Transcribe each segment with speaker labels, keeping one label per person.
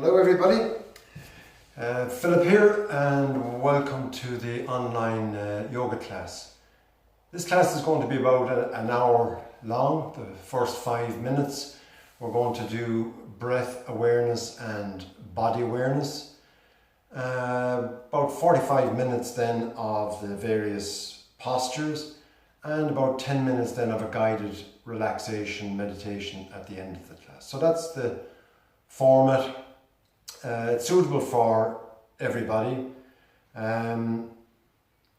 Speaker 1: Hello everybody, Philip here and welcome to the online yoga class. This class is going to be about an hour long. The first 5 minutes we're going to do breath awareness and body awareness. About 45 minutes then of the various postures and about 10 minutes then of a guided relaxation meditation at the end of the class. So that's the format. It's suitable for everybody.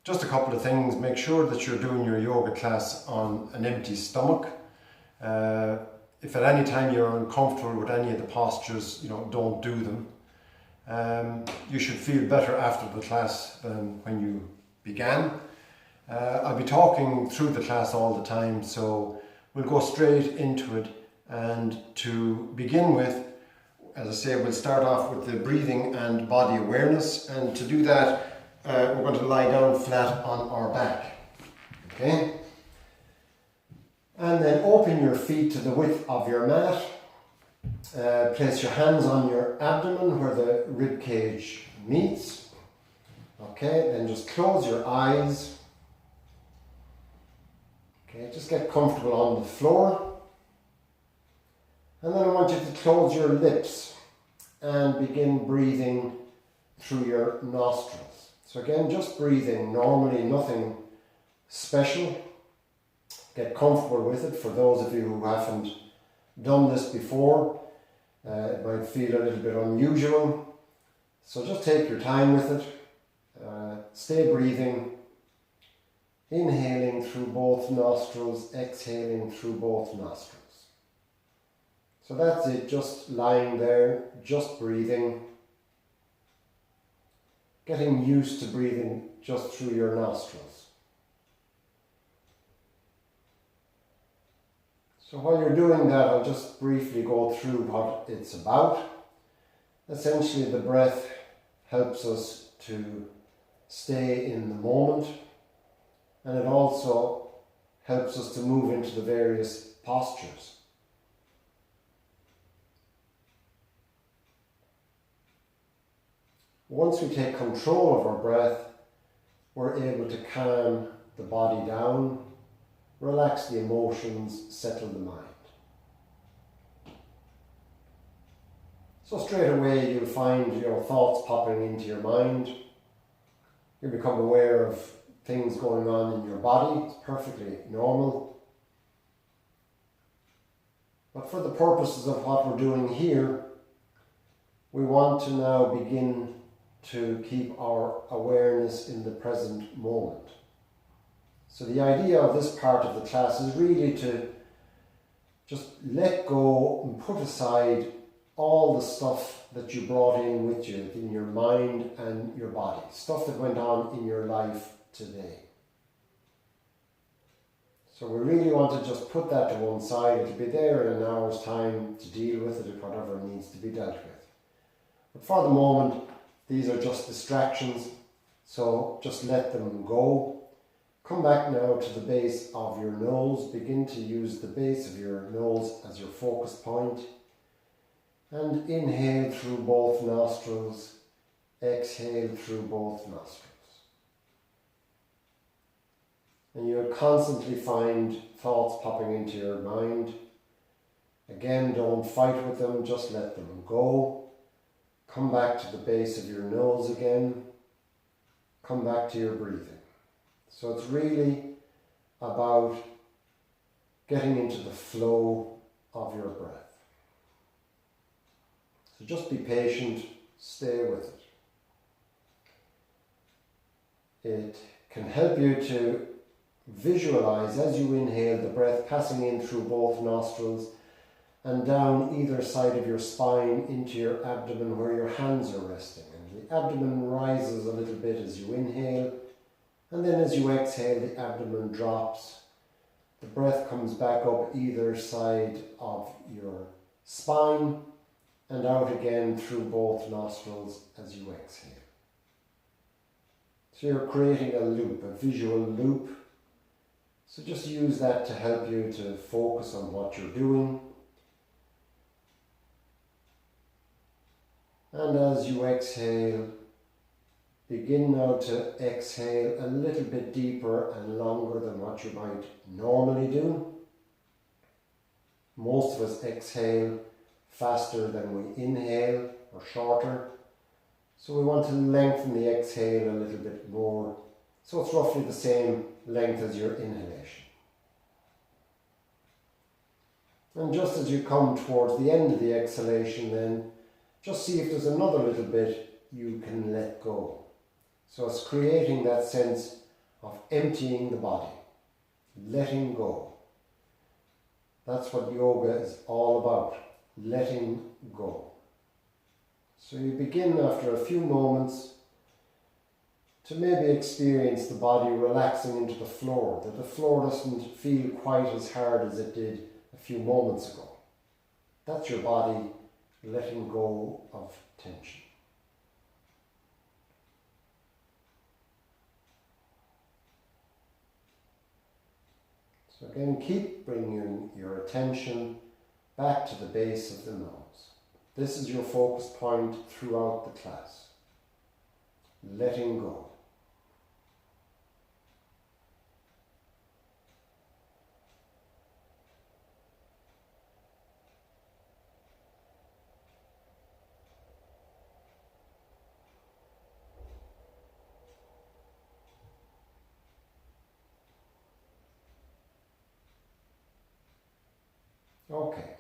Speaker 1: Just a couple of things. Make sure that you're doing your yoga class on an empty stomach. If at any time you're uncomfortable with any of the postures, don't do them. You should feel better after the class than when you began. I'll be talking through the class all the time, so we'll go straight into it. And to begin with, as I say, we'll start off with the breathing and body awareness, and to do that we're going to lie down flat on our back, okay? And then open your feet to the width of your mat. Place your hands on your abdomen where the rib cage meets, okay? Then just close your eyes, okay? Just get comfortable on the floor. And then I want you to close your lips and begin breathing through your nostrils. So again, just breathing normally, nothing special. Get comfortable with it. For those of you who haven't done this before, it might feel a little bit unusual. So just take your time with it. Stay breathing. Inhaling through both nostrils, exhaling through both nostrils. So that's it, just lying there, just breathing. Getting used to breathing just through your nostrils. So while you're doing that, I'll just briefly go through what it's about. Essentially, the breath helps us to stay in the moment, and it also helps us to move into the various postures. Once we take control of our breath, we're able to calm the body down, relax the emotions, settle the mind. So straight away you'll find your thoughts popping into your mind. You become aware of things going on in your body. It's perfectly normal. But for the purposes of what we're doing here, we want to now begin to keep our awareness in the present moment. So the idea of this part of the class is really to just let go and put aside all the stuff that you brought in with you in your mind and your body, stuff that went on in your life today. So we really want to just put that to one side. It'll be there in an hour's time to deal with it, or whatever needs to be dealt with. But for the moment, these are just distractions, so just let them go. Come back now to the base of your nose. Begin to use the base of your nose as your focus point. And inhale through both nostrils, exhale through both nostrils. And you'll constantly find thoughts popping into your mind. Again, don't fight with them, just let them go. Come back to the base of your nose again. Come back to your breathing. So it's really about getting into the flow of your breath. So just be patient, stay with it. It can help you to visualize as you inhale the breath passing in through both nostrils and down either side of your spine into your abdomen where your hands are resting. And the abdomen rises a little bit as you inhale, and then as you exhale, the abdomen drops. The breath comes back up either side of your spine and out again through both nostrils as you exhale. So you're creating a loop, a visual loop. So just use that to help you to focus on what you're doing. And as you exhale, begin now to exhale a little bit deeper and longer than what you might normally do. Most of us exhale faster than we inhale, or shorter. So we want to lengthen the exhale a little bit more, so it's roughly the same length as your inhalation. And just as you come towards the end of the exhalation, then just see if there's another little bit you can let go. So it's creating that sense of emptying the body, letting go. That's what yoga is all about, letting go. So you begin after a few moments to maybe experience the body relaxing into the floor, that the floor doesn't feel quite as hard as it did a few moments ago. That's your body letting go of tension. So again, keep bringing your attention back to the base of the nose. This is your focus point throughout the class. Letting go. Okay.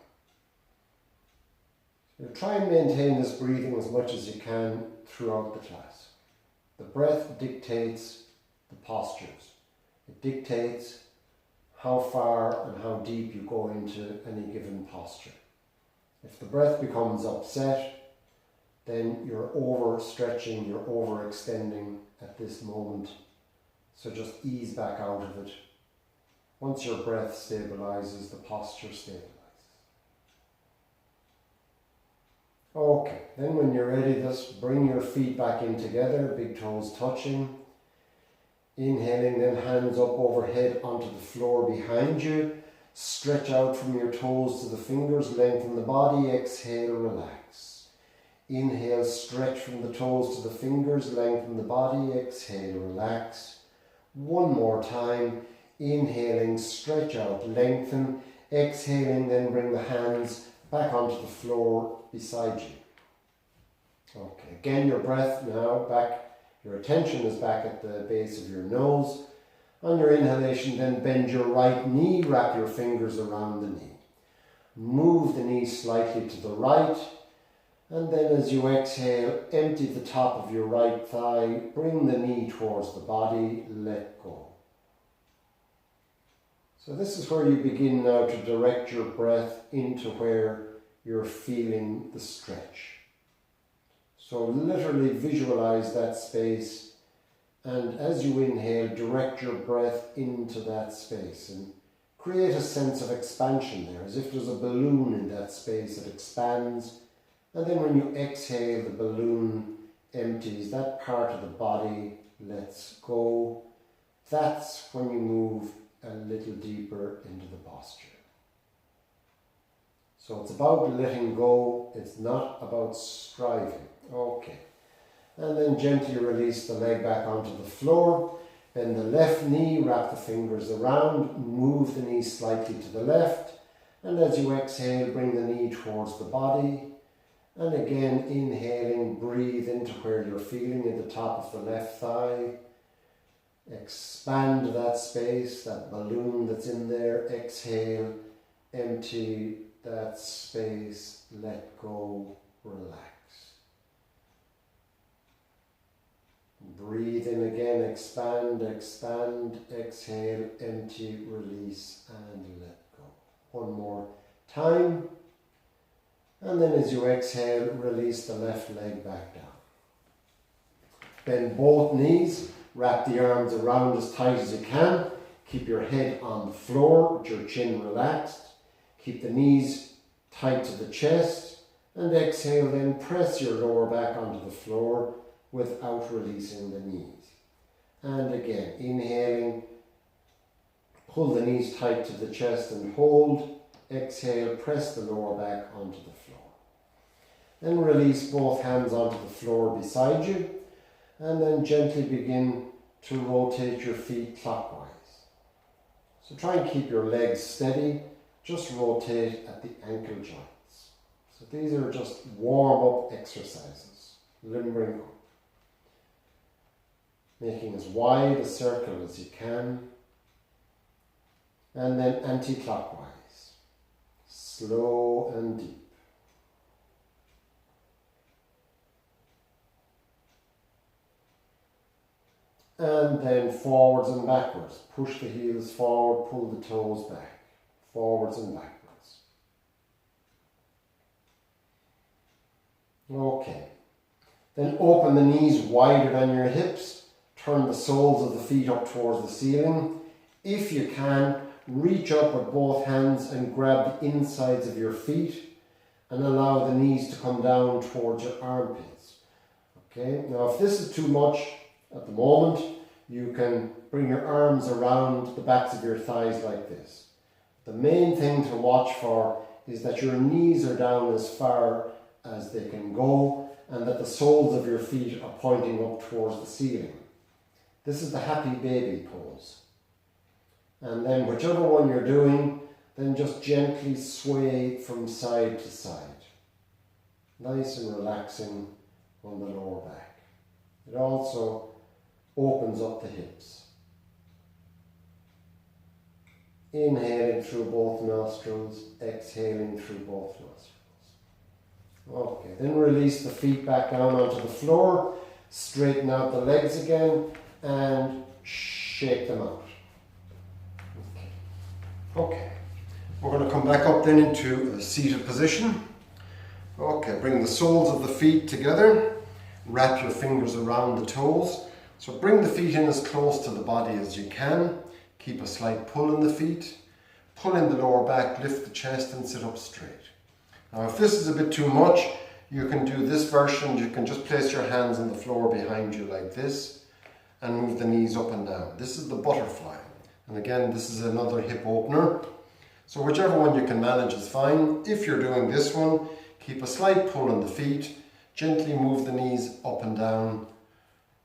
Speaker 1: So try and maintain this breathing as much as you can throughout the class. The breath dictates the postures. It dictates how far and how deep you go into any given posture. If the breath becomes upset, then you're overstretching, you're overextending at this moment. So just ease back out of it. Once your breath stabilizes, the posture stabilizes. Okay, then when you're ready, just bring your feet back in together, big toes touching. Inhaling, then hands up overhead onto the floor behind you. Stretch out from your toes to the fingers, lengthen the body. Exhale, relax. Inhale, stretch from the toes to the fingers, lengthen the body. Exhale, relax. One more time. Inhaling, stretch out, lengthen. Exhaling, then bring the hands back onto the floor beside you. Okay, again your breath now back, your attention is back at the base of your nose. On your inhalation, then bend your right knee, wrap your fingers around the knee. Move the knee slightly to the right, and then as you exhale, empty the top of your right thigh, bring the knee towards the body, let go. So this is where you begin now to direct your breath into where you're feeling the stretch. So literally visualize that space, and as you inhale, direct your breath into that space and create a sense of expansion there, as if there's a balloon in that space that expands, and then when you exhale, the balloon empties, that part of the body lets go. That's when you move a little deeper into the posture. So it's about letting go, it's not about striving. Okay. And then gently release the leg back onto the floor. Bend the left knee, wrap the fingers around, move the knee slightly to the left. And as you exhale, bring the knee towards the body. And again, inhaling, breathe into where you're feeling in the top of the left thigh. Expand that space, that balloon that's in there. Exhale, empty that space, let go, relax. Breathe in again, expand, expand, exhale, empty, release, and let go. One more time. And then as you exhale, release the left leg back down. Bend both knees, wrap the arms around as tight as you can. Keep your head on the floor with your chin relaxed. Keep the knees tight to the chest. And exhale, then press your lower back onto the floor without releasing the knees. And again, inhaling, pull the knees tight to the chest and hold. Exhale, press the lower back onto the floor.
Speaker 2: Then release both hands onto the floor beside you, and then gently begin to rotate your feet clockwise. So try and keep your legs steady, just rotate at the ankle joints. So these are just warm-up exercises, limbering up. Making as wide a circle as you can, and then anti-clockwise, slow and deep. And then forwards and backwards. Push the heels forward, pull the toes back. Forwards and backwards. Okay. Then open the knees wider than your hips. Turn the soles of the feet up towards the ceiling. If you can, reach up with both hands and grab the insides of your feet and allow the knees to come down towards your armpits. Okay, now if this is too much at the moment, you can bring your arms around the backs of your thighs like this. The main thing to watch for is that your knees are down as far as they can go and that the soles of your feet are pointing up towards the ceiling. This is the happy baby pose. And then whichever one you're doing, then just gently sway from side to side. Nice and relaxing on the lower back. It also opens up the hips. Inhaling through both nostrils, exhaling through both nostrils. Okay, then release the feet back down onto the floor, straighten out the legs again, and shake them out. Okay, we're going to come back up then into a seated position. Okay, bring the soles of the feet together, wrap your fingers around the toes. So bring the feet in as close to the body as you can. Keep a slight pull in the feet. Pull in the lower back, lift the chest and sit up straight. Now if this is a bit too much, you can do this version. You can just place your hands on the floor behind you like this and move the knees up and down. This is the butterfly. And again, this is another hip opener. So whichever one you can manage is fine. If you're doing this one, keep a slight pull in the feet. Gently move the knees up and down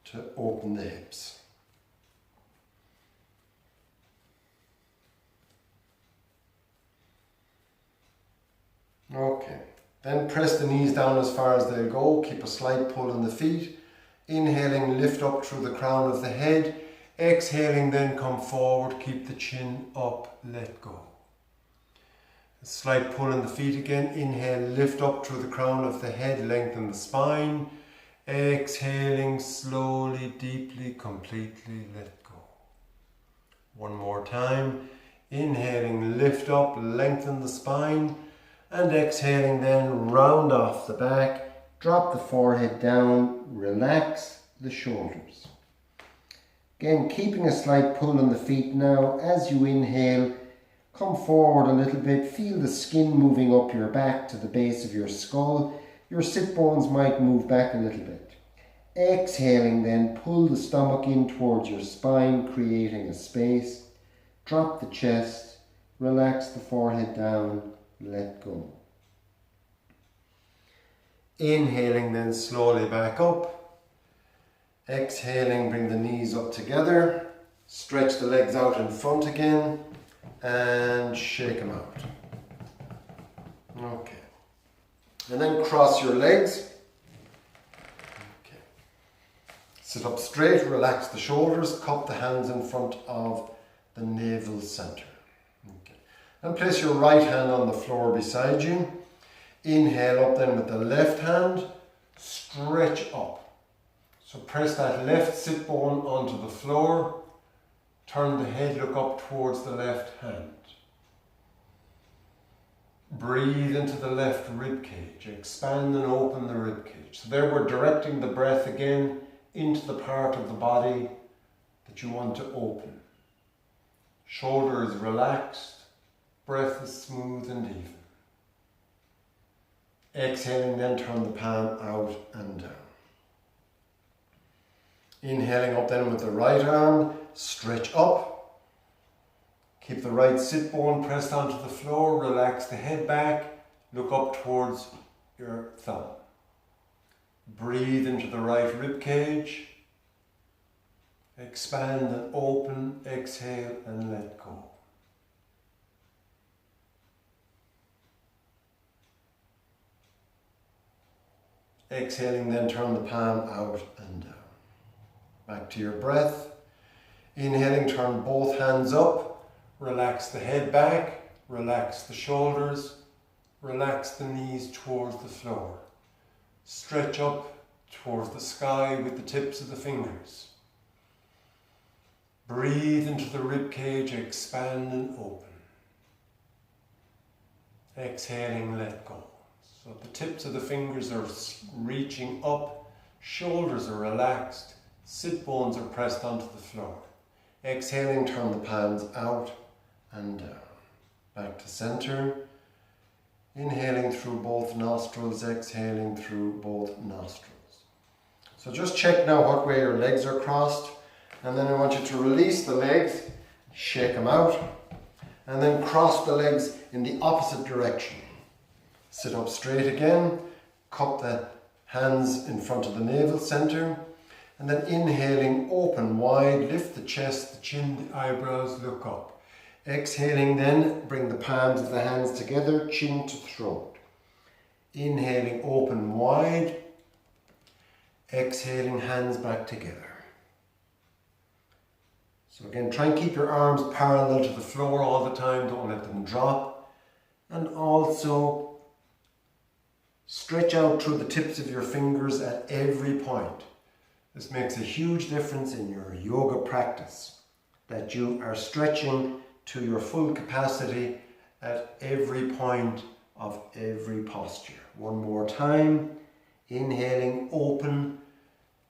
Speaker 2: to open the hips. Okay, then press the knees down as far as they'll go. Keep a slight pull in the feet. Inhaling, lift up through the crown of the head. Exhaling, then come forward. Keep the chin up, let go. A slight pull in the feet again. Inhale, lift up through the crown of the head, lengthen the spine. Exhaling slowly, deeply, completely, let go. One more time. Inhaling, lift up, lengthen the spine. And exhaling then, round off the back. Drop the forehead down, relax the shoulders. Again, keeping a slight pull on the feet now. As you inhale, come forward a little bit. Feel the skin moving up your back to the base of your skull. Your sit bones might move back a little bit. Exhaling then, pull the stomach in towards your spine, creating a space. Drop the chest, relax the forehead down, let go. Inhaling then slowly back up. Exhaling, bring the knees up together. Stretch the legs out in front again and shake them out. Okay. And then cross your legs. Okay. Sit up straight, relax the shoulders, cup the hands in front of the navel center. Okay. And place your right hand on the floor beside you. Inhale up then with the left hand, stretch up. So press that left sit bone onto the floor, turn the head, look up towards the left hand. Breathe into the left rib cage, expand and open the rib cage. So there we're directing the breath again into the part of the body that you want to open. Shoulder is relaxed, breath is smooth and even. Exhaling, then turn the palm out and down. Inhaling up then with the right arm, stretch up. Keep the right sit bone pressed onto the floor, relax the head back, look up towards your thumb. Breathe into the right rib cage. Expand and open, exhale and let go. Exhaling, then turn the palm out and down. Back to your breath. Inhaling, turn both hands up. Relax the head back, relax the shoulders, relax the knees towards the floor. Stretch up towards the sky with the tips of the fingers. Breathe into the rib cage, expand and open. Exhaling, let go. So the tips of the fingers are reaching up, shoulders are relaxed, sit bones are pressed onto the floor. Exhaling, turn the palms out and down. Back to center. Inhaling through both nostrils, exhaling through both nostrils. So just check now what way your legs are crossed, and then I want you to release the legs, shake them out, and then cross the legs in the opposite direction. Sit up straight again, cup the hands in front of the navel center, and then inhaling, open wide, lift the chest, the chin, the eyebrows, look up. Exhaling, then bring the palms of the hands together, chin to throat. Inhaling, open wide. Exhaling, hands back together. So again, try and keep your arms parallel to the floor all the time, don't let them drop. And also stretch out through the tips of your fingers at every point. This makes a huge difference in your yoga practice, that you are stretching to your full capacity at every point of every posture. One more time. Inhaling, open,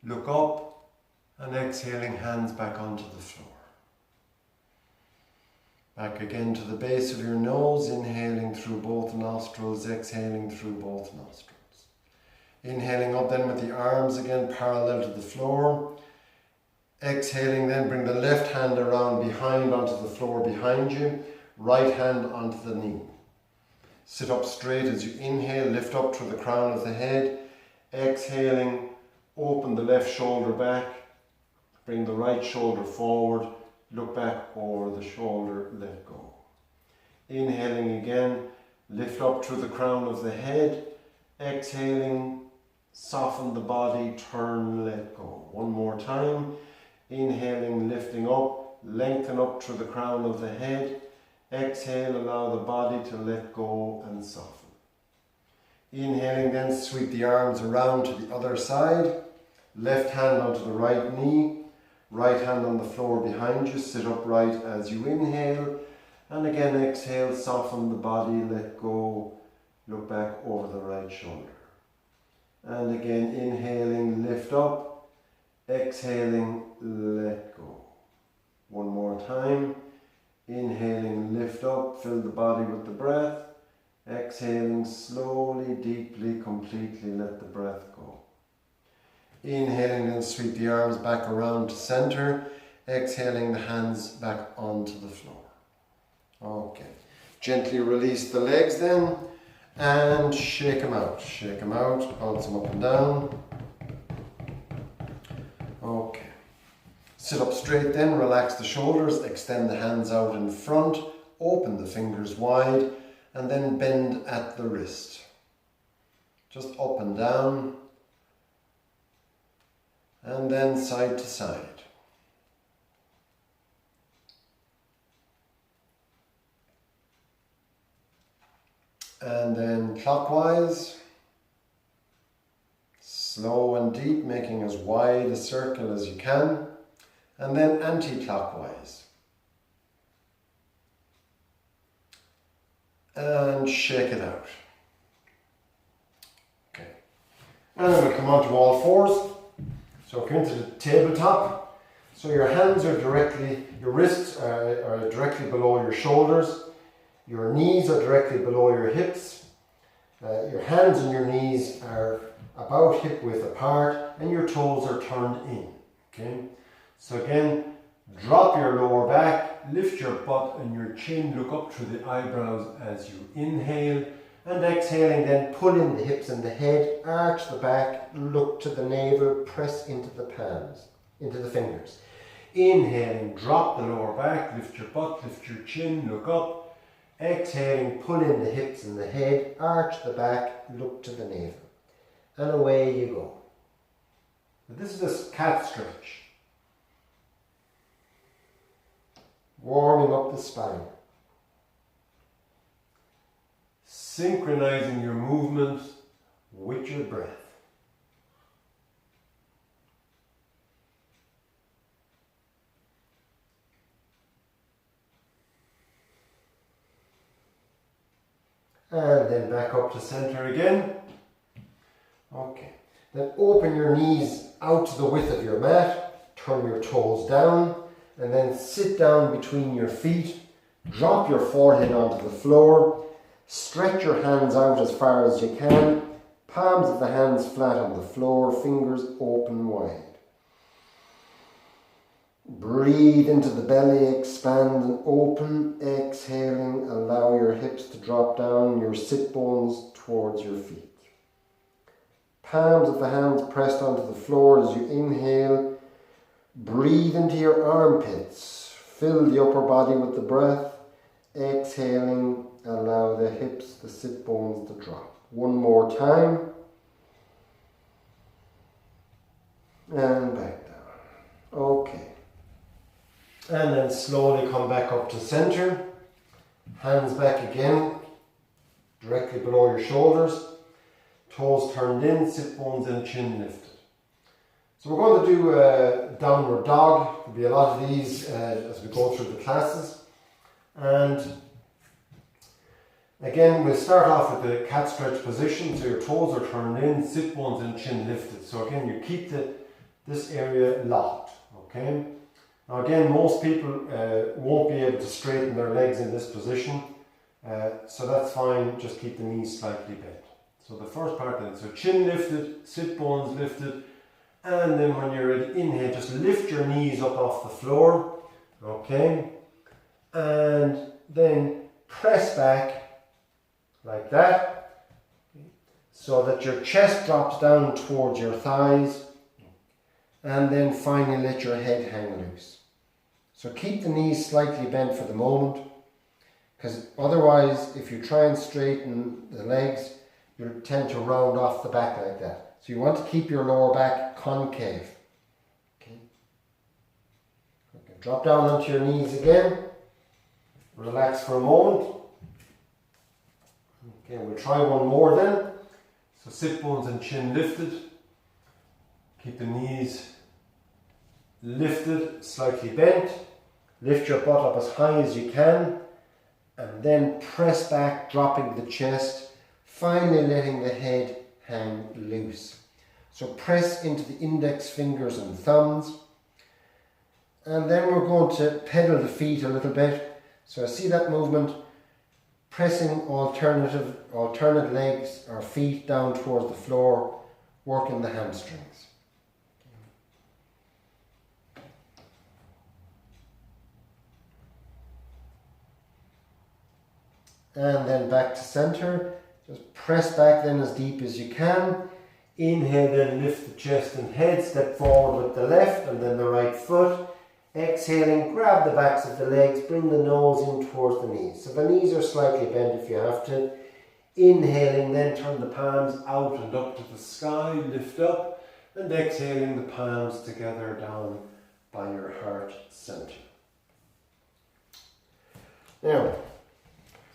Speaker 2: look up, and exhaling, hands back onto the floor. Back again to the base of your nose, inhaling through both nostrils, exhaling through both nostrils. Inhaling up then with the arms again parallel to the floor. Exhaling, then bring the left hand around behind onto the floor behind you, right hand onto the knee. Sit up straight as you inhale, lift up through the crown of the head. Exhaling, open the left shoulder back, bring the right shoulder forward, look back over the shoulder, let go. Inhaling again, lift up through the crown of the head. Exhaling, soften the body, turn, let go. One more time. Inhaling, lifting up, lengthen up through the crown of the head. Exhale, allow the body to let go and soften. Inhaling, then sweep the arms around to the other side. Left hand onto the right knee, right hand on the floor behind you. Sit upright as you inhale. And again, exhale, soften the body, let go, look back over the right shoulder. And again, inhaling, lift up. Exhaling, let go. One more time. Inhaling, lift up, fill the body with the breath. Exhaling, slowly, deeply, completely let the breath go. Inhaling, then sweep the arms back around to center. Exhaling, the hands back onto the floor. Okay. Gently release the legs then and shake them out. Shake them out, bounce them up and down. Okay. Sit up straight then, relax the shoulders, extend the hands out in front, open the fingers wide, and then bend at the wrist. Just up and down, and then side to side. And then clockwise, slow and deep, making as wide a circle as you can. And then anti-clockwise. And shake it out. Okay. And then we'll come on to all fours. So come into the tabletop. So your hands are directly, your wrists are directly below your shoulders. Your knees are directly below your hips. Your hands and your knees are about hip width apart, and your toes are turned in. Okay? So again, drop your lower back, lift your butt and your chin, look up through the eyebrows as you inhale, And exhaling, then pull in the hips and the head, arch the back, look to the navel, press into the palms, into the fingers. Inhaling, drop the lower back, lift your butt, lift your chin, look up. Exhaling, pull in the hips and the head, arch the back, look to the navel. And away you go. This is this cat stretch. Warming up the spine. Synchronizing your movement with your breath. And then back up to center again. Okay. Then open your knees out to the width of your mat. Turn your toes down. And then sit down between your feet. Drop your forehead onto the floor. Stretch your hands out as far as you can. Palms of the hands flat on the floor. Fingers open wide. Breathe into the belly, expand and open. Exhaling, allow your hips to drop down, your sit bones towards your feet. Palms of the hands pressed onto the floor as you inhale. Breathe into your armpits. Fill the upper body with the breath. Exhaling, allow the hips, the sit bones to drop. One more time. And back down. Okay. And then slowly come back up to center. Hands back again, directly below your shoulders. Toes turned in, sit bones in, chin lifted. So we're going to do a downward dog. There'll be a lot of these as we go through the classes. And again, we'll start off with the cat stretch position. So your toes are turned in, sit bones in, chin lifted. So again, you keep this area locked. Okay. Now again, most people won't be able to straighten their legs in this position, so that's fine, just keep the knees slightly bent. So the first part then, so chin lifted, sit bones lifted, and then when you're ready, inhale, just lift your knees up off the floor, okay, and then press back like that, so that your chest drops down towards your thighs. And then finally let your head hang loose. So keep the knees slightly bent for the moment, because otherwise if you try and straighten the legs, you'll tend to round off the back like that. So you want to keep your lower back concave. Okay. Drop down onto your knees again. Relax for a moment. Okay, we'll try one more then. So sit bones and chin lifted. Keep the knees lifted, slightly bent. Lift your butt up as high as you can. And then press back, dropping the chest. Finally letting the head hang loose. So press into the index fingers and thumbs. And then we're going to pedal the feet a little bit. So I see that movement. Pressing alternate legs or feet down towards the floor. Working the hamstrings. And then back to center. Just press back then as deep as you can. Inhale, then lift the chest and head. Step forward with the left and then the right foot. Exhaling, grab the backs of the legs. Bring the nose in towards the knees. So the knees are slightly bent if you have to. Inhaling, then turn the palms out and up to the sky. Lift up. And exhaling, the palms together down by your heart center. Now,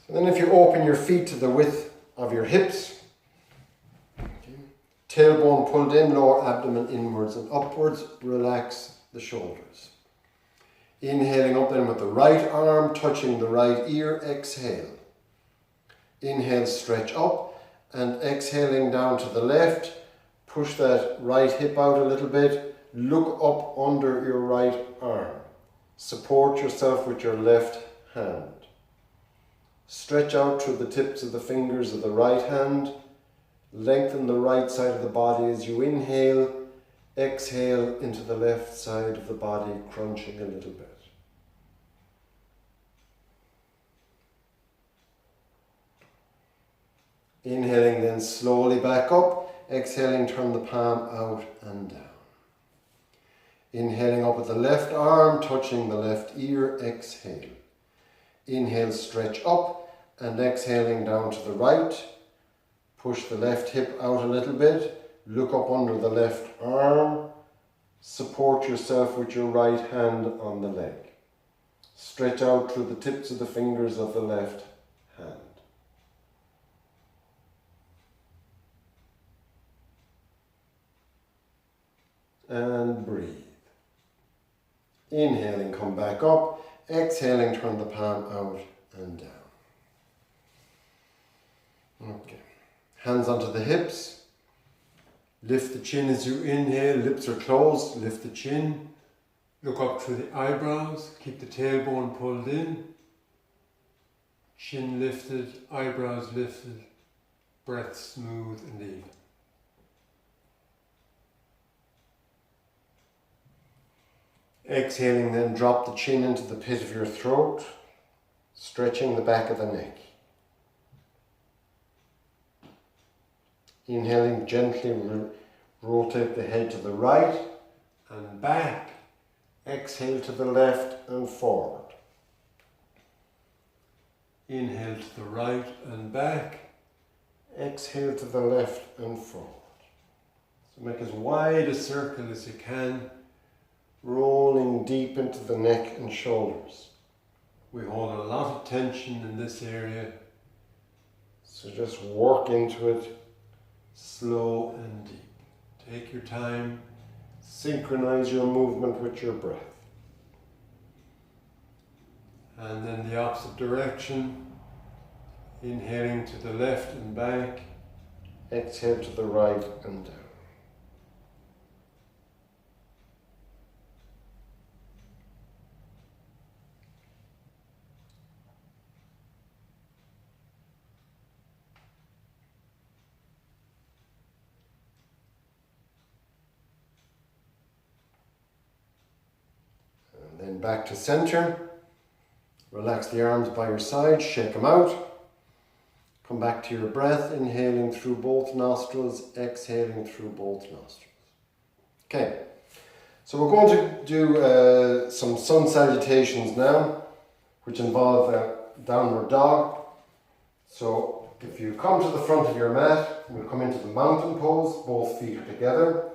Speaker 2: and then if you open your feet to the width of your hips, okay, tailbone pulled in, lower abdomen inwards and upwards, relax the shoulders. Inhaling up then with the right arm touching the right ear, exhale. Inhale, stretch up, and exhaling down to the left, push that right hip out a little bit, look up under your right arm. Support yourself with your left hand. Stretch out through the tips of the fingers of the right hand. Lengthen the right side of the body as you inhale. Exhale into the left side of the body, crunching a little bit. Inhaling, then slowly back up. Exhaling, turn the palm out and down. Inhaling up with the left arm, touching the left ear. Exhale. Inhale, stretch up, and exhaling down to the right. Push the left hip out a little bit. Look up under the left arm. Support yourself with your right hand on the leg. Stretch out through the tips of the fingers of the left hand. And breathe. Inhaling, come back up. Exhaling, turn the palm out and down. Okay. Hands onto the hips. Lift the chin as you inhale. Lips are closed. Lift the chin. Look up through the eyebrows. Keep the tailbone pulled in. Chin lifted. Eyebrows lifted. Breath smooth and even. Exhaling, then drop the chin into the pit of your throat, stretching the back of the neck. Inhaling, gently rotate the head to the right and back. Exhale to the left and forward. Inhale to the right and back. Exhale to the left and forward. So make as wide a circle as you can, rolling deep into the neck and shoulders. We hold a lot of tension in this area, so just work into it slow and deep. Take your time, synchronize your movement with your breath. And then the opposite direction, inhaling to the left and back, exhale to the right and down. Then back to center. Relax the arms by your side, shake them out. Come back to your breath, inhaling through both nostrils, exhaling through both nostrils. Okay, so we're going to do some sun salutations now, which involve a downward dog. So if you come to the front of your mat, we'll come into the mountain pose, both feet are together.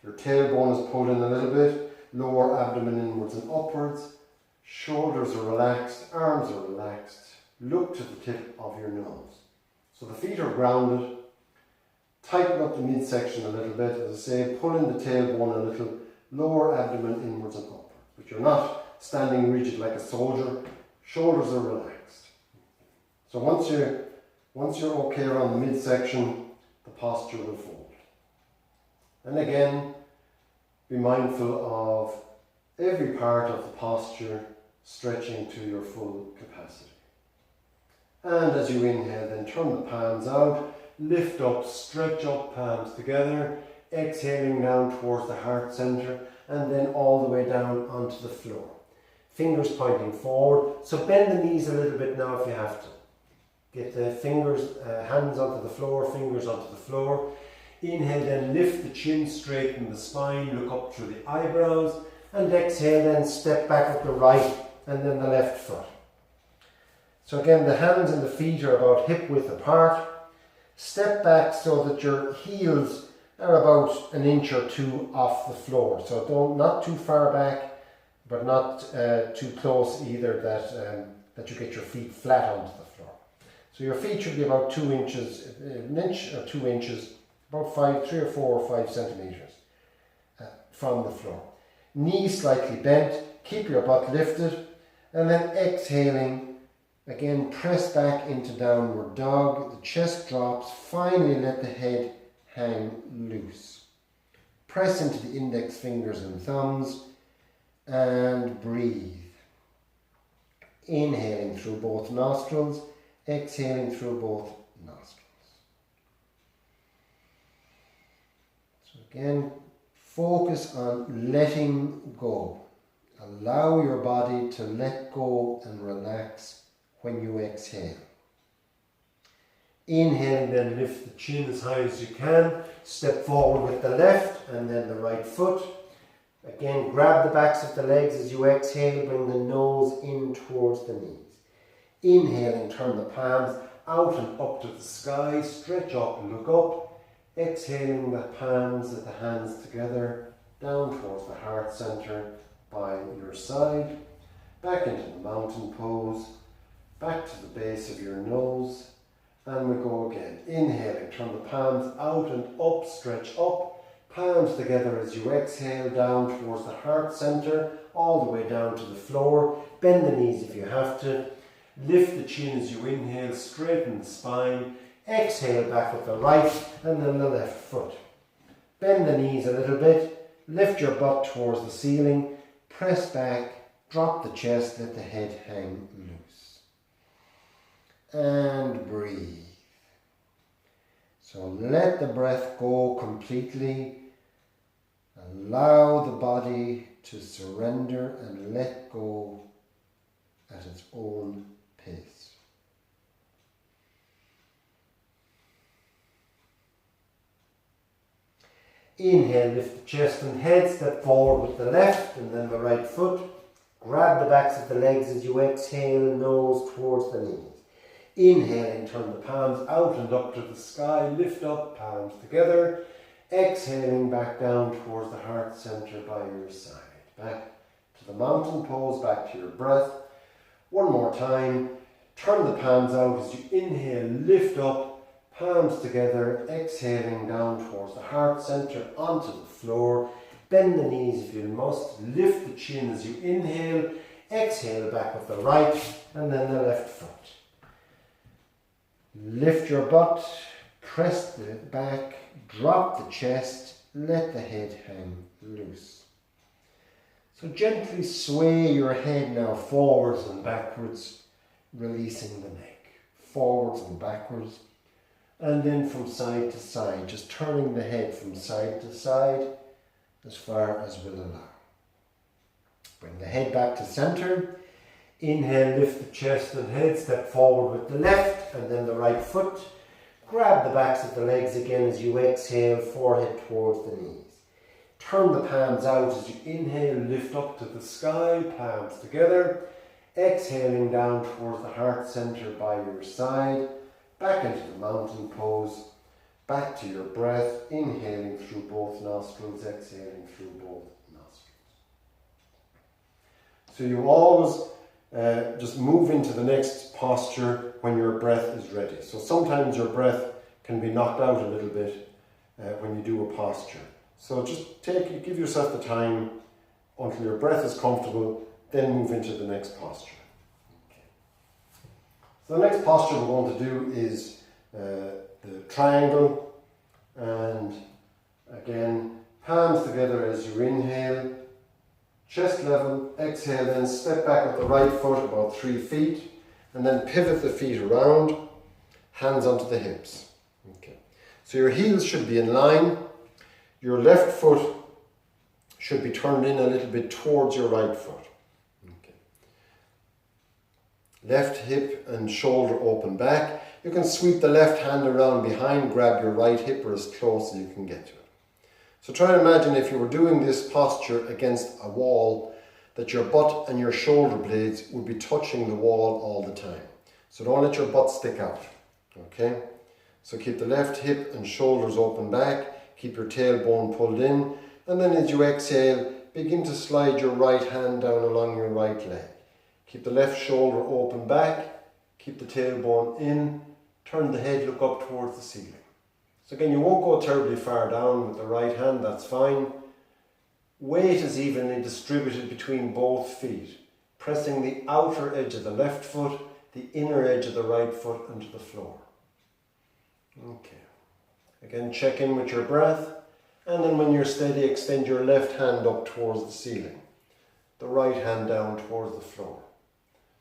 Speaker 2: Your tailbone is pulled in a little bit. Lower abdomen inwards and upwards, shoulders are relaxed, arms are relaxed, look to the tip of your nose. So the feet are grounded, tighten up the midsection a little bit, as I say, pull in the tailbone a little, lower abdomen inwards and upwards. But you're not standing rigid like a soldier, shoulders are relaxed. So once you're okay around the midsection, the posture will fold. And again, be mindful of every part of the posture stretching to your full capacity. And as you inhale, then turn the palms out, lift up, stretch up, palms together, exhaling down towards the heart center, and then all the way down onto the floor. Fingers pointing forward, so bend the knees a little bit now if you have to. Get the fingers, hands onto the floor, fingers onto the floor. Inhale, then lift the chin, straighten the spine, look up through the eyebrows, and exhale, then step back with the right and then the left foot. So again, the hands and the feet are about hip width apart. Step back so that your heels are about an inch or two off the floor. So not too far back, but not too close either that you get your feet flat onto the floor. So your feet should be about 2 inches, an inch or 2 inches, about 3 or 4 or 5 centimeters from the floor. Knees slightly bent, keep your butt lifted, and then exhaling, again press back into downward dog, the chest drops, finally let the head hang loose. Press into the index fingers and thumbs, and breathe. Inhaling through both nostrils, exhaling through both nostrils. Again, focus on letting go. Allow your body to let go and relax when you exhale. Inhaling, then lift the chin as high as you can. Step forward with the left and then the right foot. Again, grab the backs of the legs as you exhale, bring the nose in towards the knees. Inhaling, turn the palms out and up to the sky, stretch up and look up. Exhaling, the palms of the hands together, down towards the heart center by your side. Back into the mountain pose, back to the base of your nose, and we go again. Inhaling, turn the palms out and up, stretch up. Palms together as you exhale, down towards the heart center, all the way down to the floor. Bend the knees if you have to. Lift the chin as you inhale, straighten the spine. Exhale back with the right and then the left foot. Bend the knees a little bit. Lift your butt towards the ceiling. Press back. Drop the chest. Let the head hang loose. And breathe. So let the breath go completely. Allow the body to surrender and let go at its own pace. Inhale, lift the chest and head, step forward with the left and then the right foot. Grab the backs of the legs as you exhale, nose towards the knees. Inhaling, turn the palms out and up to the sky, lift up, palms together. Exhaling, back down towards the heart center by your side. Back to the mountain pose, back to your breath. One more time. Turn the palms out as you inhale, lift up, palms together. Exhaling, down towards the heart center, onto the floor. Bend the knees if you must. Lift the chin as you inhale. Exhale, back with the right and then the left foot. Lift your butt, press the back, drop the chest, let the head hang loose. So gently sway your head now forwards and backwards, releasing the neck. Forwards and backwards, and then from side to side, just turning the head from side to side as far as will allow. Bring the head back to center. Inhale, lift the chest and head, step forward with the left and then the right foot. Grab the backs of the legs again as you exhale, forehead towards the knees. Turn the palms out as you inhale, lift up to the sky, palms together. Exhaling down towards the heart center by your side. Back into the mountain pose. Back to your breath, inhaling through both nostrils, exhaling through both nostrils. So you always just move into the next posture when your breath is ready. So sometimes your breath can be knocked out a little bit when you do a posture. So just give yourself the time until your breath is comfortable, then move into the next posture. Okay. So the next posture we're going to do is the triangle, and again, palms together as you inhale. Chest level, exhale, then step back with the right foot about 3 feet and then pivot the feet around, hands onto the hips. Okay. So your heels should be in line. Your left foot should be turned in a little bit towards your right foot. Okay. Left hip and shoulder open back. You can sweep the left hand around behind, grab your right hip or as close as you can get to it. So try to imagine if you were doing this posture against a wall, that your butt and your shoulder blades would be touching the wall all the time. So don't let your butt stick out, okay? So keep the left hip and shoulders open back, keep your tailbone pulled in, and then as you exhale, begin to slide your right hand down along your right leg. Keep the left shoulder open back, keep the tailbone in, turn the head, look up towards the ceiling. So again, you won't go terribly far down with the right hand, that's fine. Weight is evenly distributed between both feet, pressing the outer edge of the left foot, the inner edge of the right foot onto the floor. Okay. Again, check in with your breath, and then when you're steady, extend your left hand up towards the ceiling, the right hand down towards the floor.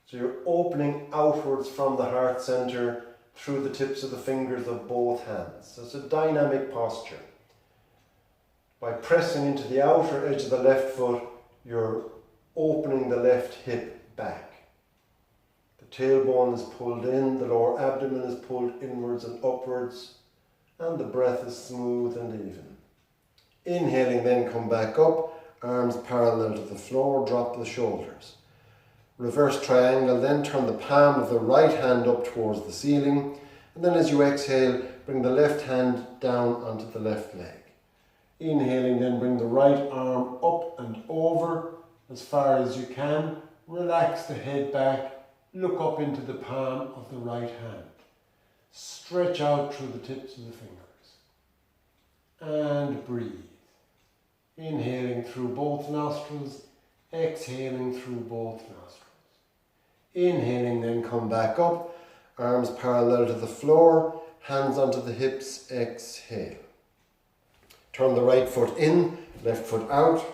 Speaker 2: So you're opening outwards from the heart center through the tips of the fingers of both hands. So it's a dynamic posture. By pressing into the outer edge of the left foot, you're opening the left hip back. The tailbone is pulled in, the lower abdomen is pulled inwards and upwards, and the breath is smooth and even. Inhaling, then come back up, arms parallel to the floor, drop the shoulders. Reverse triangle, then turn the palm of the right hand up towards the ceiling, and then as you exhale, bring the left hand down onto the left leg. Inhaling, then bring the right arm up and over as far as you can. Relax the head back, look up into the palm of the right hand. Stretch out through the tips of the fingers. And breathe. Inhaling through both nostrils, exhaling through both nostrils. Inhaling, then come back up, arms parallel to the floor, hands onto the hips, exhale. Turn the right foot in, left foot out.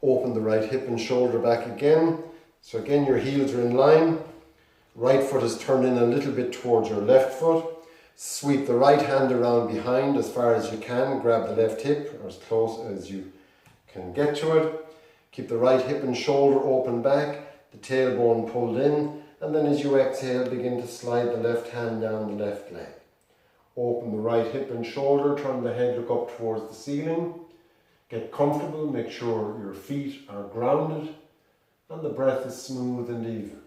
Speaker 2: Open the right hip and shoulder back again. So again, your heels are in line. Right foot is turned in a little bit towards your left foot. Sweep the right hand around behind as far as you can. Grab the left hip or as close as you can get to it. Keep the right hip and shoulder open back, the tailbone pulled in, and then as you exhale, begin to slide the left hand down the left leg. Open the right hip and shoulder, turn the head, look up towards the ceiling. Get comfortable, make sure your feet are grounded, and the breath is smooth and even.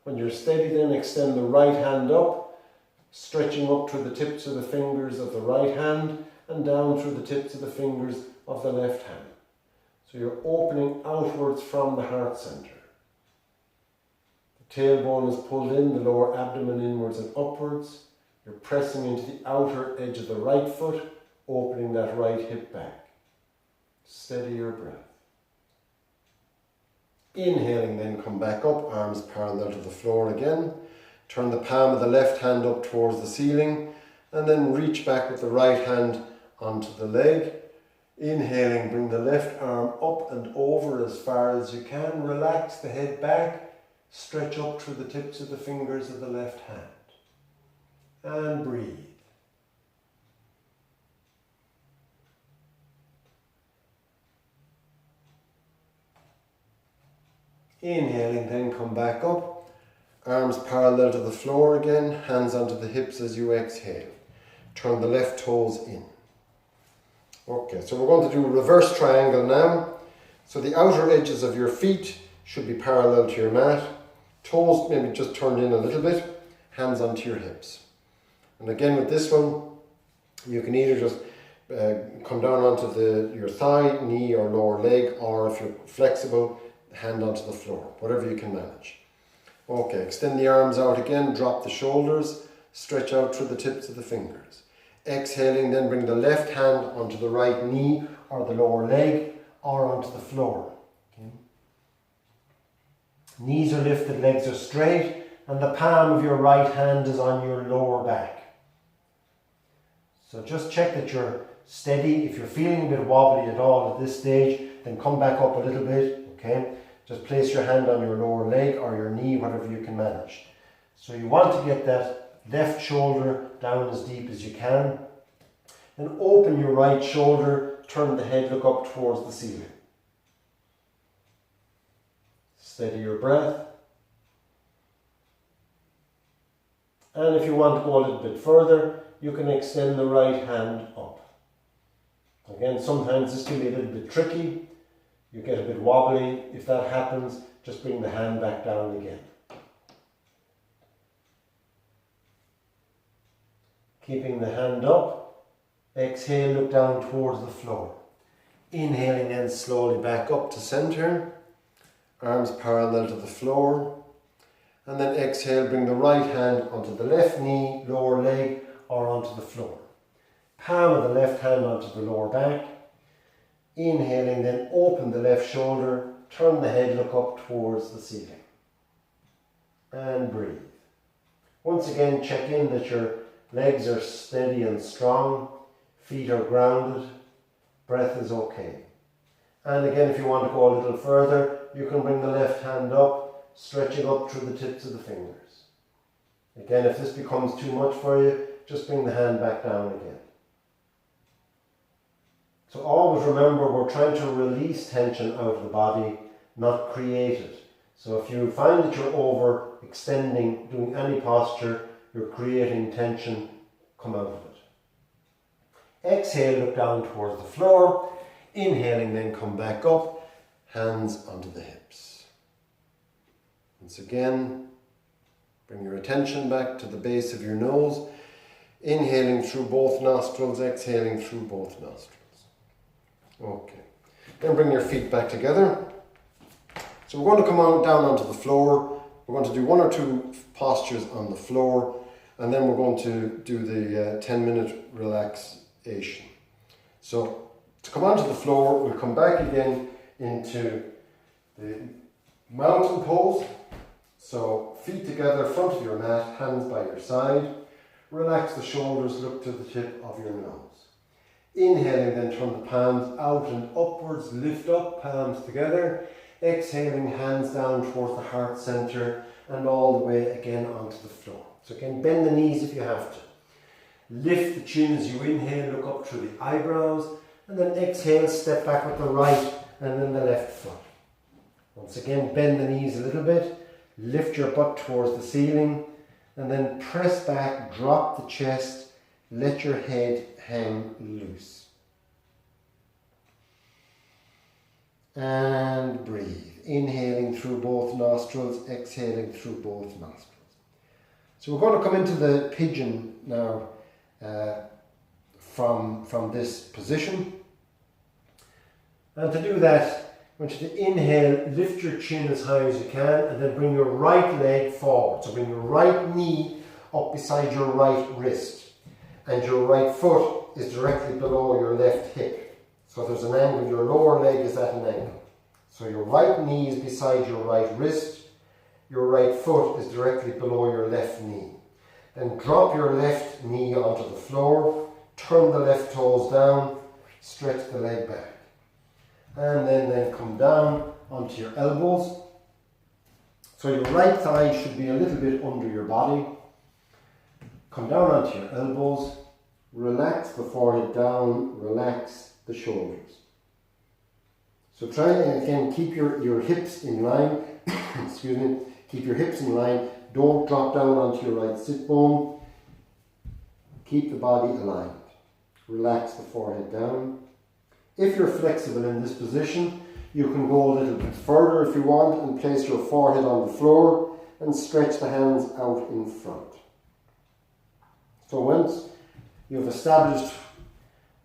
Speaker 2: When you're steady, then extend the right hand up, stretching up through the tips of the fingers of the right hand and down through the tips of the fingers of the left hand. So you're opening outwards from the heart center. The tailbone is pulled in, the lower abdomen inwards and upwards. You're pressing into the outer edge of the right foot, opening that right hip back. Steady your breath. Inhaling, then come back up, arms parallel to the floor again. Turn the palm of the left hand up towards the ceiling, and then reach back with the right hand onto the leg. Inhaling, bring the left arm up and over as far as you can. Relax the head back, stretch up through the tips of the fingers of the left hand. And breathe. Inhaling, then come back up, arms parallel to the floor again, hands onto the hips as you exhale. Turn the left toes in. Okay, so we're going to do a reverse triangle now. So the outer edges of your feet should be parallel to your mat. Toes maybe just turned in a little bit, hands onto your hips. And again with this one, you can either just come down onto your thigh, knee or lower leg, or if you're flexible, hand onto the floor, whatever you can manage. Okay, extend the arms out again, drop the shoulders, stretch out through the tips of the fingers. Exhaling, then bring the left hand onto the right knee or the lower leg or onto the floor. Okay. Knees are lifted, legs are straight, and the palm of your right hand is on your lower back. So just check that you're steady. If you're feeling a bit wobbly at all at this stage, then come back up a little bit, okay? Just place your hand on your lower leg or your knee, whatever you can manage. So you want to get that left shoulder down as deep as you can. Then open your right shoulder, turn the head, look up towards the ceiling. Steady your breath. And if you want to go a little bit further, you can extend the right hand up. Again, sometimes this can be a little bit tricky. You get a bit wobbly. If that happens, just bring the hand back down again. Keeping the hand up, exhale, look down towards the floor. Inhaling, then slowly back up to center, arms parallel to the floor. And then exhale, bring the right hand onto the left knee, lower leg, or onto the floor. Palm of the left hand onto the lower back. Inhaling, then open the left shoulder, turn the head, look up towards the ceiling. And breathe. Once again, check in that your legs are steady and strong, feet are grounded, breath is okay. And again, if you want to go a little further, you can bring the left hand up, stretching up through the tips of the fingers. Again, if this becomes too much for you, just bring the hand back down again. So always remember, we're trying to release tension out of the body, not create it. So if you find that you're over extending, doing any posture, you're creating tension, come out of it. Exhale, look down towards the floor. Inhaling, then come back up, hands onto the hips. Once again, bring your attention back to the base of your nose. Inhaling through both nostrils, exhaling through both nostrils. Okay. Then bring your feet back together. So we're going to come on down onto the floor. We're going to do 1 or 2 postures on the floor, and then we're going to do the 10-minute relaxation. So to come onto the floor, we'll come back again into the mountain pose. So feet together, front of your mat, hands by your side. Relax the shoulders, look to the tip of your nose. Inhaling, then turn the palms out and upwards, lift up, palms together. Exhaling, hands down towards the heart center and all the way again onto the floor. So again, bend the knees if you have to. Lift the chin as you inhale, look up through the eyebrows, and then exhale, step back with the right and then the left foot. Once again, bend the knees a little bit, lift your butt towards the ceiling, and then press back, drop the chest, let your head hang loose. And breathe. Inhaling through both nostrils, exhaling through both nostrils. So we're going to come into the pigeon now from this position. And to do that, I want you to inhale, lift your chin as high as you can, and then bring your right leg forward. So bring your right knee up beside your right wrist. And your right foot is directly below your left hip. So there's an angle, your lower leg is at an angle. So your right knee is beside your right wrist, your right foot is directly below your left knee. Then drop your left knee onto the floor, turn the left toes down, stretch the leg back. And then come down onto your elbows. So your right thigh should be a little bit under your body. Come down onto your elbows, relax the forehead down, relax the shoulders. So try and again keep your hips in line, excuse me, keep your hips in line, don't drop down onto your right sit bone, keep the body aligned. Relax the forehead down. If you're flexible in this position, you can go a little bit further if you want and place your forehead on the floor and stretch the hands out in front. So once you've established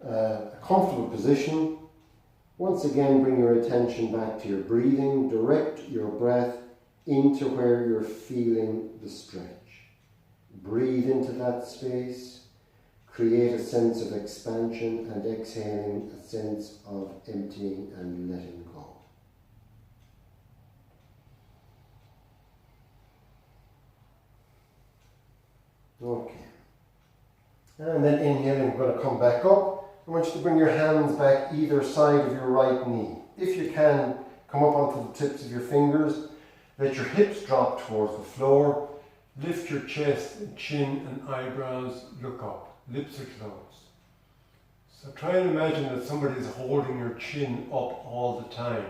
Speaker 2: a comfortable position, once again bring your attention back to your breathing, direct your breath into where you're feeling the stretch. Breathe into that space, create a sense of expansion, and exhaling a sense of emptying and letting go. Okay. And then inhaling, we're going to come back up. I want you to bring your hands back either side of your right knee. If you can, come up onto the tips of your fingers. Let your hips drop towards the floor. Lift your chest, chin and eyebrows, look up. Lips are closed. So try and imagine that somebody is holding your chin up all the time.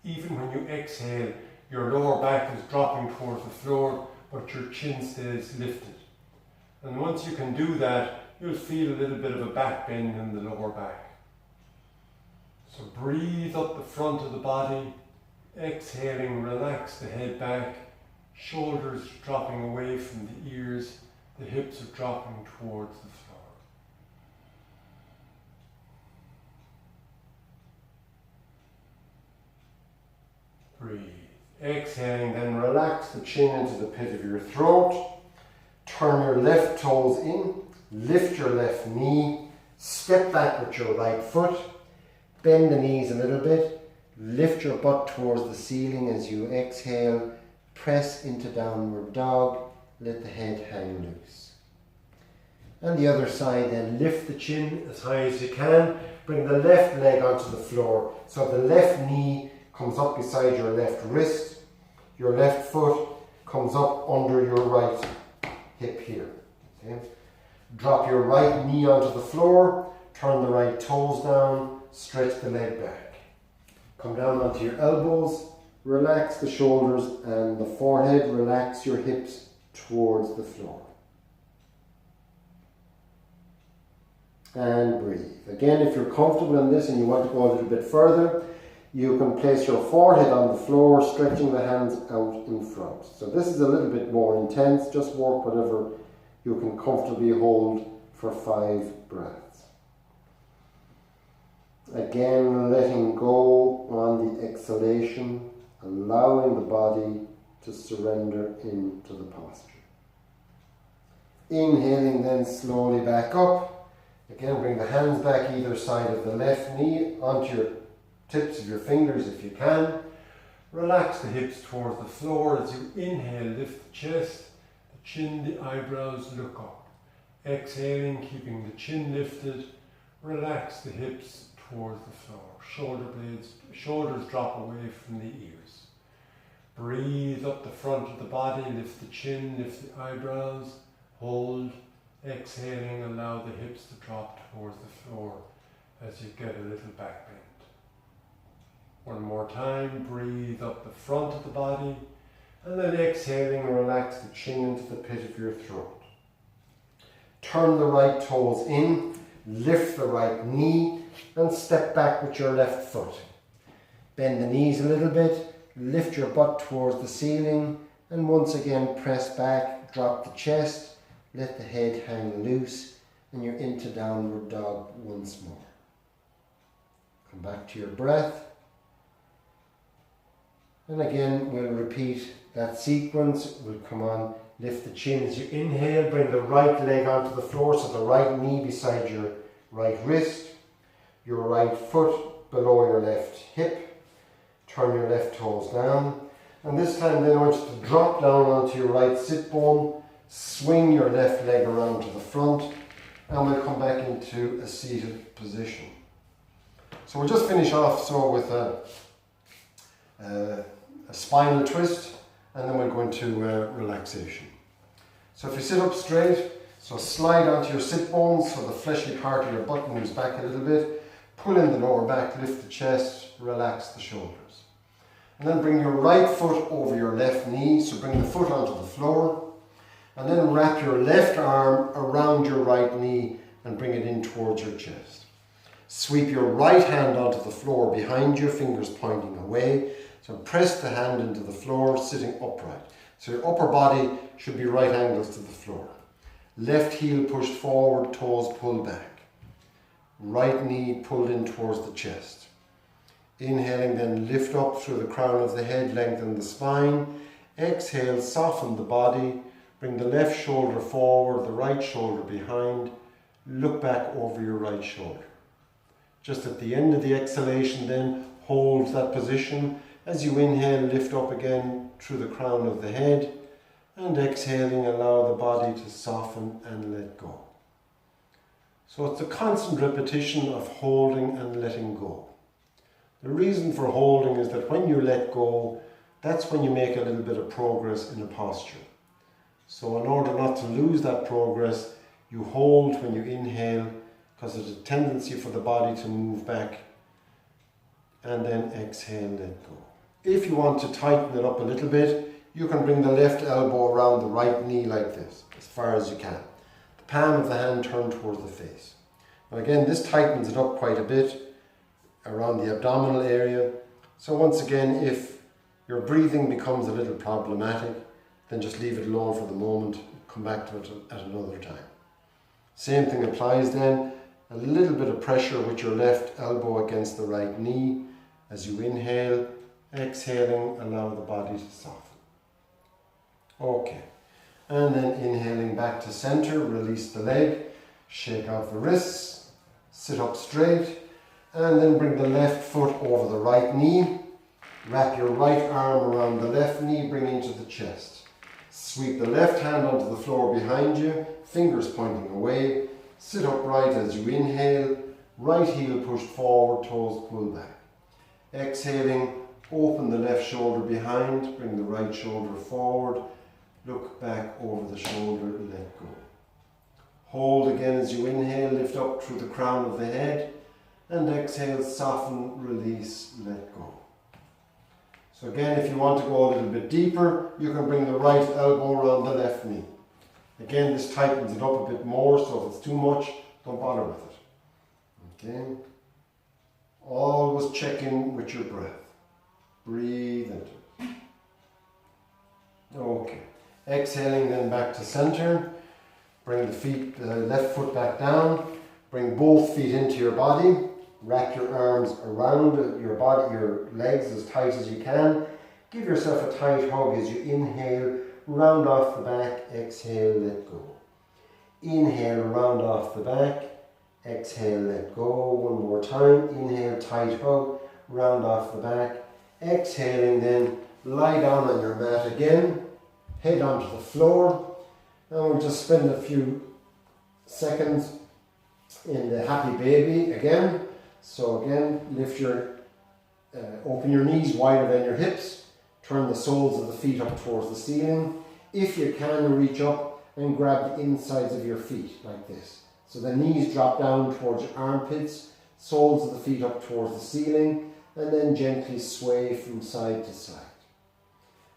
Speaker 2: Even when you exhale, your lower back is dropping towards the floor, but your chin stays lifted. And once you can do that, you'll feel a little bit of a back bend in the lower back. So breathe up the front of the body, exhaling, relax the head back, shoulders dropping away from the ears, the hips are dropping towards the floor. Breathe. Exhaling, then relax the chin into the pit of your throat. Turn your left toes in, lift your left knee, step back with your right foot, bend the knees a little bit, lift your butt towards the ceiling as you exhale, press into downward dog, let the head hang loose. And the other side, then lift the chin as high as you can, bring the left leg onto the floor so the left knee comes up beside your left wrist, your left foot comes up under your right hip here. Okay? Drop your right knee onto the floor, turn the right toes down, stretch the leg back. Come down onto your elbows, Relax the shoulders and the forehead. Relax your hips towards the floor. And breathe. Again, if you're comfortable in this and you want to go a little bit further, you can place your forehead on the floor, stretching the hands out in front. So this is a little bit more intense. Just work whatever you can comfortably hold for 5 breaths. Again, letting go on the exhalation, allowing the body to surrender into the posture. Inhaling then slowly back up. Again, bring the hands back either side of the left knee onto your tips of your fingers if you can. Relax the hips towards the floor. As you inhale, lift the chest, the chin, the eyebrows, look up. Exhaling, keeping the chin lifted. Relax the hips towards the floor. Shoulders drop away from the ears. Breathe up the front of the body, lift the chin, lift the eyebrows, hold. Exhaling, allow the hips to drop towards the floor as you get a little back bend. One more time, breathe up the front of the body, and then exhaling, relax the chin into the pit of your throat. Turn the right toes in, lift the right knee, and step back with your left foot. Bend the knees a little bit, lift your butt towards the ceiling, and once again press back, drop the chest, let the head hang loose, and you're into downward dog once more. Come back to your breath. And again, we'll repeat that sequence. We'll come on, lift the chin as you inhale, bring the right leg onto the floor, so the right knee beside your right wrist, your right foot below your left hip. Turn your left toes down. And this time then I want you to drop down onto your right sit bone. Swing your left leg around to the front, and we'll come back into a seated position. So we'll just finish off with a spinal twist, and then we'll go into relaxation. So if you sit up straight, so slide onto your sit bones so the fleshy part of your butt moves back a little bit. Pull in the lower back, lift the chest, relax the shoulders. And then bring your right foot over your left knee, so bring the foot onto the floor. And then wrap your left arm around your right knee and bring it in towards your chest. Sweep your right hand onto the floor behind you, fingers pointing away. So press the hand into the floor, sitting upright. So your upper body should be right angles to the floor. Left heel pushed forward, toes pulled back. Right knee pulled in towards the chest. Inhaling, then lift up through the crown of the head, lengthen the spine. Exhale, soften the body. Bring the left shoulder forward, the right shoulder behind. Look back over your right shoulder. Just at the end of the exhalation then, hold that position. As you inhale, lift up again through the crown of the head. And exhaling, allow the body to soften and let go. So it's a constant repetition of holding and letting go. The reason for holding is that when you let go, that's when you make a little bit of progress in a posture. So in order not to lose that progress, you hold when you inhale, because there's a tendency for the body to move back, and then exhale, let go. If you want to tighten it up a little bit, you can bring the left elbow around the right knee like this, as far as you can. The palm of the hand turned towards the face. Now again, this tightens it up quite a bit around the abdominal area. So once again, if your breathing becomes a little problematic, then just leave it alone for the moment, come back to it at another time. Same thing applies then, a little bit of pressure with your left elbow against the right knee. As you inhale, exhaling, allow the body to soften. Okay, and then inhaling back to center, release the leg, shake out the wrists, sit up straight, and then bring the left foot over the right knee. Wrap your right arm around the left knee, bring into the chest. Sweep the left hand onto the floor behind you, fingers pointing away. Sit upright as you inhale, right heel pushed forward, toes pulled back. Exhaling, open the left shoulder behind, bring the right shoulder forward, look back over the shoulder, let go. Hold again as you inhale, lift up through the crown of the head, and exhale, soften, release, let go. So again, if you want to go a little bit deeper, you can bring the right elbow around the left knee. Again, this tightens it up a bit more, so if it's too much, don't bother with it. Okay. Always check in with your breath. Breathe into it. Okay. Exhaling then back to center. Bring the feet, left foot back down. Bring both feet into your body. Wrap your arms around your body, your legs as tight as you can. Give yourself a tight hug as you inhale, round off the back, exhale, let go. Inhale, round off the back, exhale, let go. One more time. Inhale, tight hug, round off the back. Exhaling then, lie down on your mat again, head onto the floor, and we'll just spend a few seconds in the happy baby again. So again, open your knees wider than your hips, turn the soles of the feet up towards the ceiling. If you can, reach up and grab the insides of your feet like this. So the knees drop down towards your armpits, soles of the feet up towards the ceiling, and then gently sway from side to side.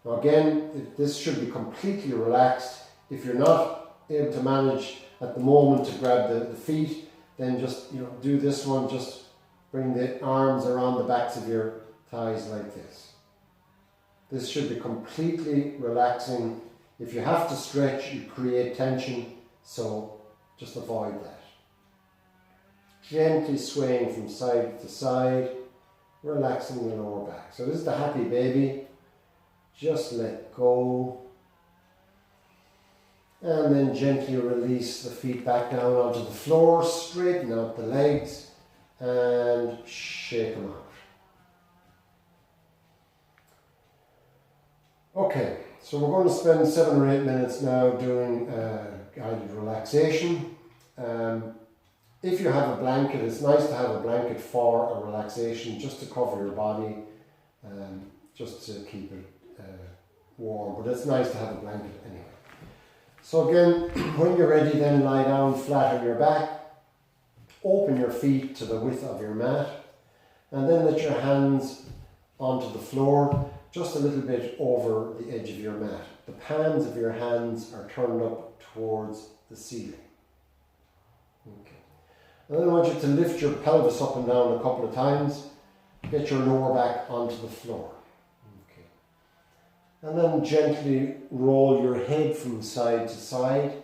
Speaker 2: Now again, this should be completely relaxed. If you're not able to manage at the moment to grab the feet, then just do this one. Just bring the arms around the backs of your thighs like this. This should be completely relaxing. If you have to stretch, you create tension, so just avoid that. Gently swaying from side to side, relaxing the lower back. So this is the happy baby. Just let go. And then gently release the feet back down onto the floor, straighten out the legs and shake them out. Okay, so we're going to spend 7 or 8 minutes now doing guided relaxation. If you have a blanket, it's nice to have a blanket for a relaxation, just to cover your body, just to keep it warm, but it's nice to have a blanket anyway. So again, when you're ready, then lie down flat on your back, open your feet to the width of your mat, and then let your hands onto the floor, just a little bit over the edge of your mat. The palms of your hands are turned up towards the ceiling. Okay. And then I want you to lift your pelvis up and down a couple of times, get your lower back onto the floor. And then gently roll your head from side to side,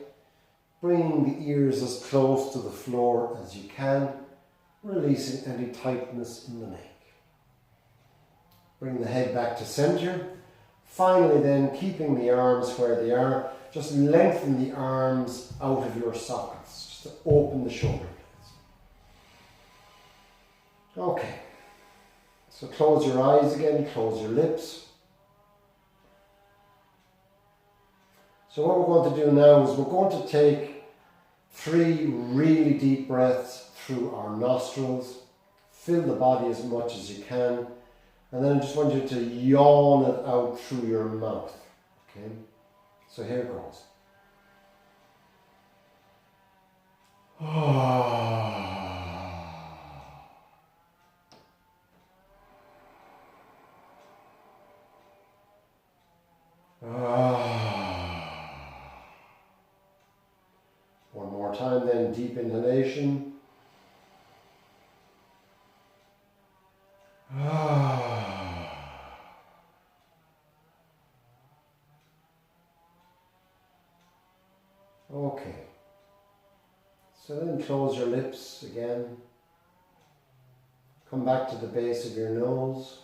Speaker 2: bringing the ears as close to the floor as you can, releasing any tightness in the neck. Bring the head back to center. Finally then, keeping the arms where they are, just lengthen the arms out of your sockets, just to open the shoulder blades. Okay, so close your eyes again, close your lips. So what we're going to do now is we're going to take 3 really deep breaths through our nostrils. Fill the body as much as you can. And then I just want you to yawn it out through your mouth. Okay? So here goes. One more time then, deep inhalation. Okay. So then close your lips again. Come back to the base of your nose.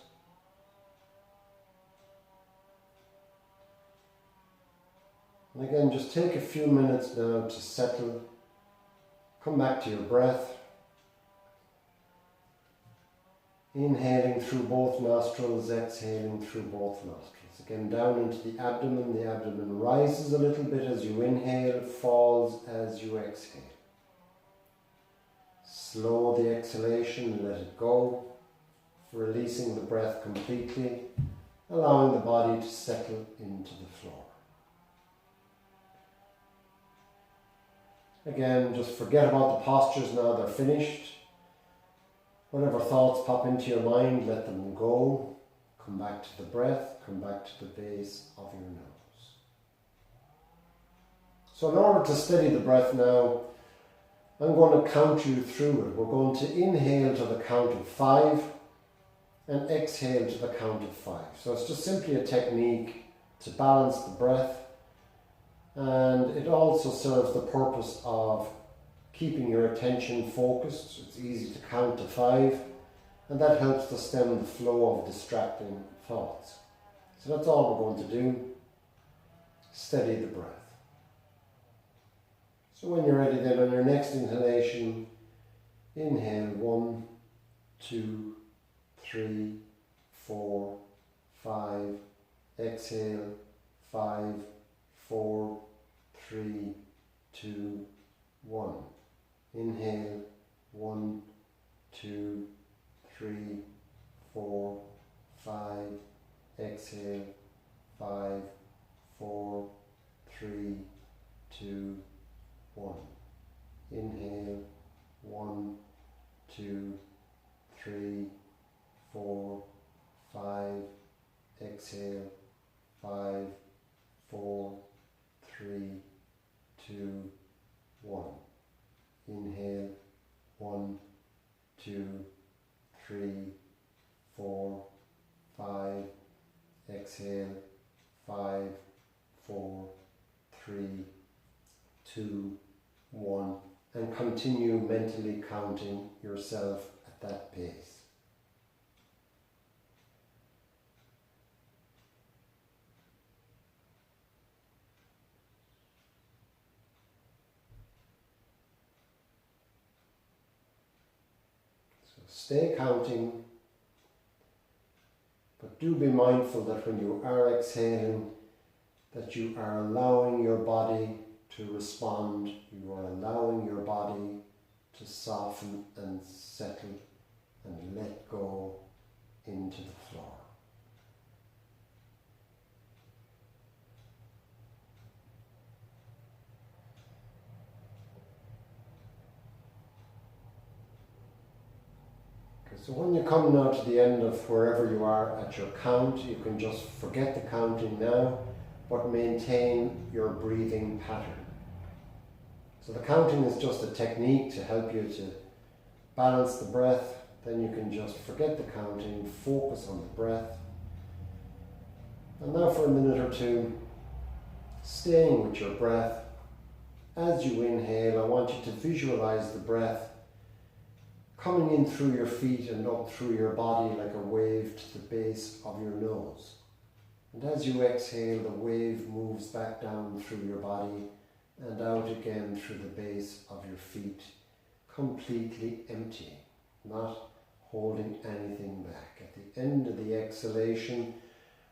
Speaker 2: And again, just take a few minutes now to settle. Come back to your breath. Inhaling through both nostrils, exhaling through both nostrils. Again, down into the abdomen. The abdomen rises a little bit as you inhale, falls as you exhale. Slow the exhalation, let it go, releasing the breath completely, allowing the body to settle into the floor. Again, just forget about the postures now, they're finished. Whatever thoughts pop into your mind, let them go. Come back to the breath, come back to the base of your nose. So in order to steady the breath now, I'm going to count you through it. We're going to inhale to the count of 5 and exhale to the count of 5. So it's just simply a technique to balance the breath, and it also serves the purpose of keeping your attention focused. It's easy to count to 5, and that helps to stem the flow of distracting thoughts. So that's all we're going to do. Steady the breath. So when you're ready then, on your next inhalation, inhale 1, 2, 3, 4, 5. Exhale 5, 4, 3, 2, 1. Inhale 1, 2, 3, 4, 5. Exhale 5, 4, 3, 2, 1. Inhale 1, 2, 3, 4, 5. Exhale 5, 4, 3, 2, 1. Inhale 1, 2, 3, 4, 5. Exhale 5, 4, 3, 2, 1. And continue mentally counting yourself at that pace. Stay counting, but do be mindful that when you are exhaling, that you are allowing your body to respond, you are allowing your body to soften and settle and let go into the floor. So when you come now to the end of wherever you are at your count, you can just forget the counting now, but maintain your breathing pattern. So the counting is just a technique to help you to balance the breath. Then you can just forget the counting, focus on the breath. And now for a minute or two, staying with your breath. As you inhale, I want you to visualize the breath coming in through your feet and up through your body like a wave to the base of your nose. And as you exhale, the wave moves back down through your body and out again through the base of your feet, completely empty, not holding anything back. At the end of the exhalation,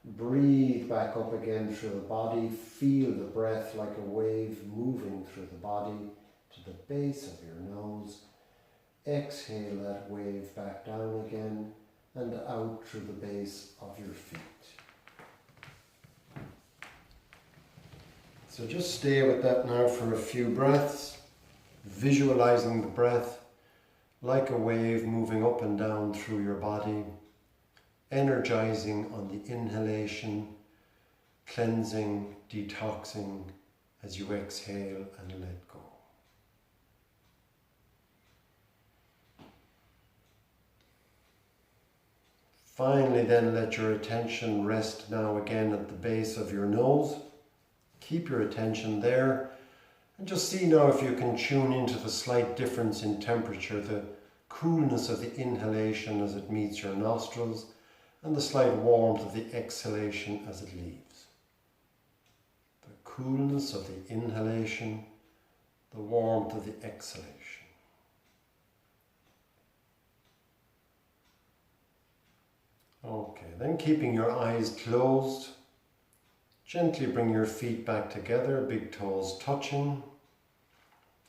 Speaker 2: breathe back up again through the body. Feel the breath like a wave moving through the body to the base of your nose. Exhale that wave back down again and out through the base of your feet. So just stay with that now for a few breaths, visualizing the breath like a wave moving up and down through your body, energizing on the inhalation, cleansing, detoxing as you exhale and let go. Finally then, let your attention rest now again at the base of your nose. Keep your attention there and just see now if you can tune into the slight difference in temperature, the coolness of the inhalation as it meets your nostrils and the slight warmth of the exhalation as it leaves. The coolness of the inhalation, the warmth of the exhalation. Okay, then keeping your eyes closed, gently bring your feet back together, big toes touching.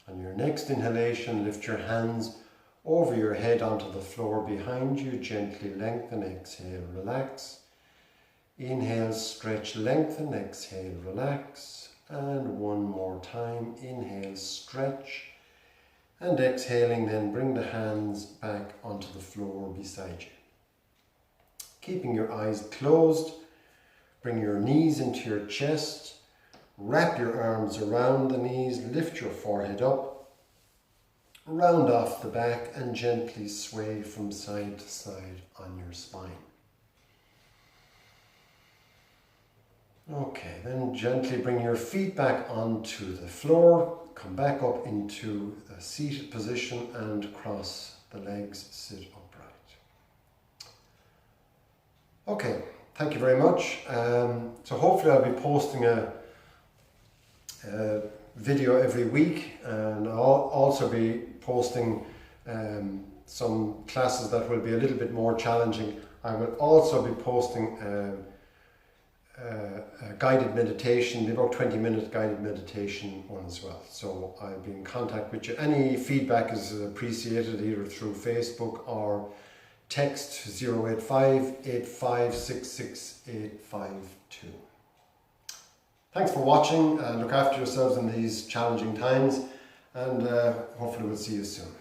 Speaker 2: On your next inhalation, lift your hands over your head onto the floor behind you, gently lengthen, exhale, relax. Inhale, stretch, lengthen, exhale, relax. And one more time, inhale, stretch. And exhaling, then bring the hands back onto the floor beside you. keeping your eyes closed. Bring your knees into your chest. Wrap your arms around the knees. Lift your forehead up. Round off the back and gently sway from side to side on your spine. Okay, then gently bring your feet back onto the floor. Come back up into a seated position and cross the legs, sit upright. Okay, thank you very much. So hopefully I'll be posting a video every week, and I'll also be posting some classes that will be a little bit more challenging. I will also be posting a guided meditation, about 20-minute guided meditation one as well. So I'll be in contact with you. Any feedback is appreciated either through Facebook or text 085 8566 852. Thanks for watching. Look after yourselves in these challenging times, and hopefully we'll see you soon.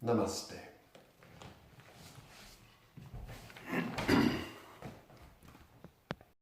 Speaker 2: Namaste.